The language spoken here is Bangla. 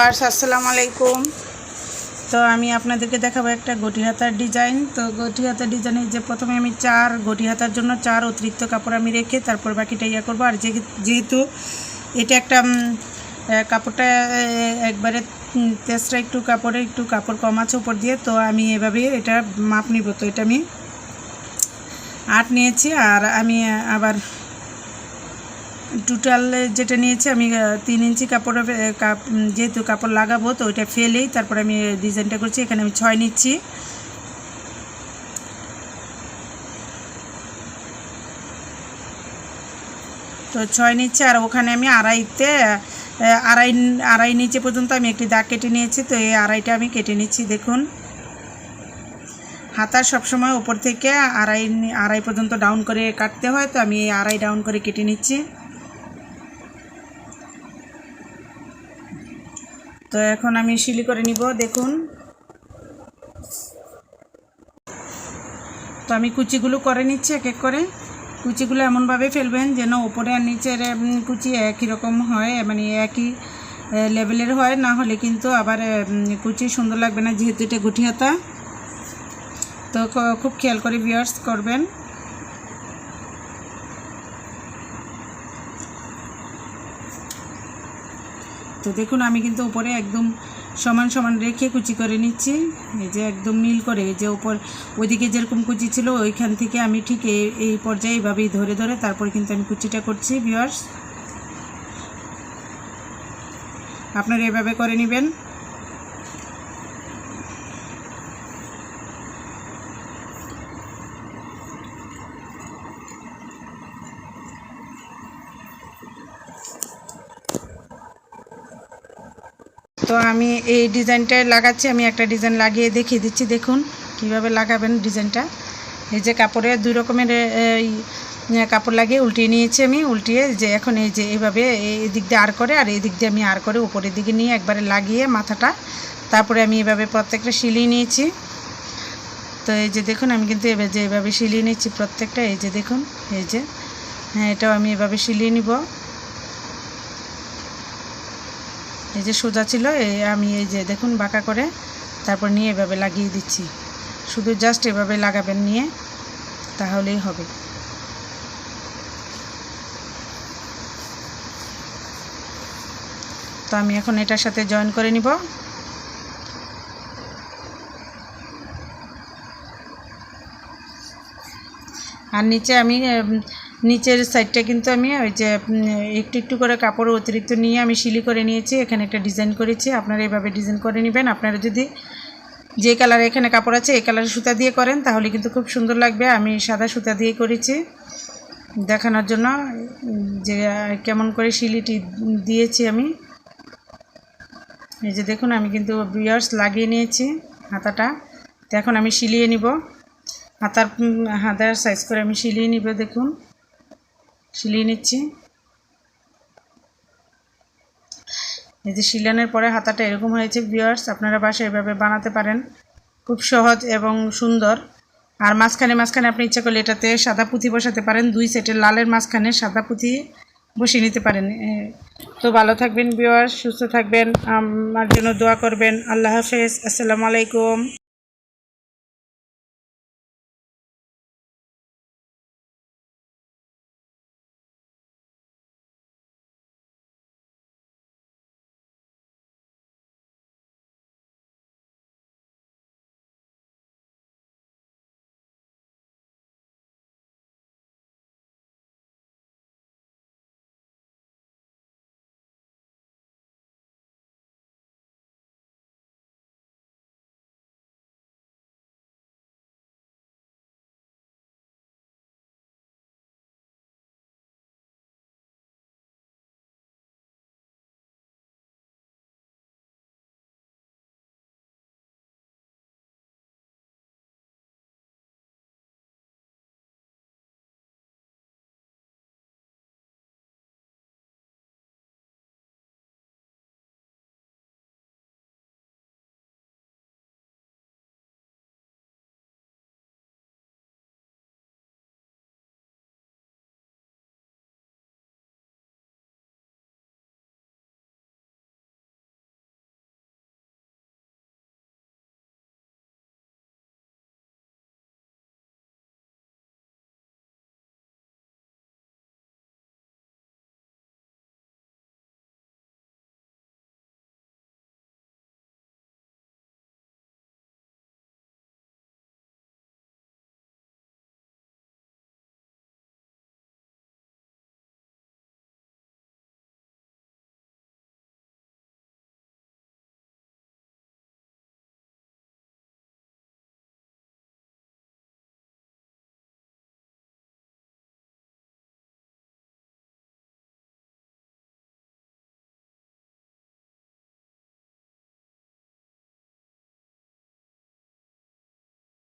ভিউয়ার্স আসসালামু আলাইকুম। তো আমি আপনাদেরকে দেখাবো একটা গটি হাতার ডিজাইন। তো গটি হাতার ডিজাইনে যে প্রথমে আমি 4 গটি হাতার জন্য 4 অতিরিক্ত কাপড় আমি রেখে তারপর বাকিটা ইয়া করবো। আর যেহেতু এটা একটা কাপড়টা একবারে তেসরা একটু কাপড় কম আছে উপর দিয়ে, তো আমি এভাবে এটা মাপ নিব। তো এটা আমি 8 নিয়েছি, আর আমি আবার টোটাল যেটা নিয়েছি আমি 3 ইঞ্চি কাপড়, যেহেতু কাপড় লাগাবো তো ওইটা ফেলেই তারপর আমি ডিজাইনটা করছি। এখানে আমি 6 নিচ্ছি। তো 6 নিচ্ছি, আর ওখানে আমি আড়াই নিচে পর্যন্ত আমি একটি দাগ কেটে নিয়েছি। তো এই আড়াইটা আমি কেটে নিচ্ছি। দেখুন, হাতার সবসময় উপর থেকে আড়াই পর্যন্ত ডাউন করে কাটতে হয়, তো আমি এই আড়াই ডাউন করে কেটে নিচ্ছি। তো এখন আমি সিলি করে নিব। দেখুন, তো আমি কুচিগুলো করে নিচ্ছি এক এক করে। কুচিগুলো এমনভাবে ফেলবেন যেন উপরে আর নিচের কুচি একই রকম হয়, মানে একই লেভেলের হয়, না হলে কিন্তু আবার কুচি সুন্দর লাগবে না, যেহেতু এটা গুটি হাতা। তো খুব খেয়াল করে ভিউয়ার্স করবেন। তো দেখুন, আমি কিন্তু উপরে একদম সমান সমান রেখে কুচি করে নিচ্ছি। এই যে একদম মিল করে, এই যে উপর ওইদিকে যেরকম কুচি ছিল ওইখান থেকে আমি ঠিক এই পর্যায়ে এইভাবেই ধরে ধরে তারপর কিন্তু আমি কুচিটা করছি। ভিউয়ার্স, আপনারা এভাবে করে নেবেন। তো আমি এই ডিজাইনটায় লাগাচ্ছি, আমি একটা ডিজাইন লাগিয়ে দেখিয়ে দিচ্ছি। দেখুন কিভাবে লাগাবেন ডিজাইনটা। এই যে কাপড়ে 2 রকমের কাপড় লাগিয়ে উল্টিয়ে নিয়েছি আমি। উল্টিয়ে যে এখন এই যে এইভাবে এই দিক দিয়ে আর করে, আর এই দিক দিয়ে আমি আর করে উপরের দিকে নিয়ে একবারে লাগিয়ে মাথাটা, তারপরে আমি এভাবে প্রত্যেকটা সিলিয়ে নিয়েছি। তো এই যে দেখুন, আমি কিন্তু এভাবে সিলিয়ে নিচ্ছি প্রত্যেকটা। এই যে দেখুন, এই যে হ্যাঁ, এটাও আমি এভাবে সিলিয়ে নিব। এই যে সোজা ছিল, আমি এই যে দেখুন বাঁকা করে তারপর নিয়ে এভাবে লাগিয়ে দিচ্ছি। শুধু জাস্ট এভাবে লাগাবেন নিয়ে, তাহলেই হবে। তো আমি এখন এটার সাথে জয়েন করে নিব। আর নিচে আমি নিচের সাইডটা কিন্তু আমি ওই যে একটু একটু করে কাপড় অতিরিক্ত নিয়ে আমি সিলি করে নিয়েছি। এখানে একটা ডিজাইন করেছি, আপনারা এইভাবে ডিজাইন করে নেবেন। আপনারা যদি যে কালার এখানে কাপড় আছে এই কালারের সুতা দিয়ে করেন তাহলে কিন্তু খুব সুন্দর লাগবে। আমি সাদা সুতা দিয়ে করেছি দেখানোর জন্য যে কেমন করে সিলিটি দিয়েছি আমি। এই যে দেখুন, আমি কিন্তু ভিউয়ার্স লাগিয়ে নিয়েছি হাতাটা। তো এখন আমি সিলিয়ে নিব। হাতার সাইজ করে আমি সিলিয়ে নিব। দেখুন, সিলিয়ে নিচ্ছি। এই যে সিলানোর পরে হাতাটা এরকম হয়েছে। ভিউয়ার্স, আপনারা বাসায় এভাবে বানাতে পারেন, খুব সহজ এবং সুন্দর। আর মাঝখানে আপনি ইচ্ছা করলে এটাতে সাদা পুঁথি বসাতে পারেন। 2 সেটের লালের মাঝখানে সাদা পুঁথি বসিয়ে নিতে পারেন। তো ভালো থাকবেন ভিউয়ার্স, সুস্থ থাকবেন, আমার জন্য দোয়া করবেন। আল্লাহ হাফেজ, আসসালামু আলাইকুম।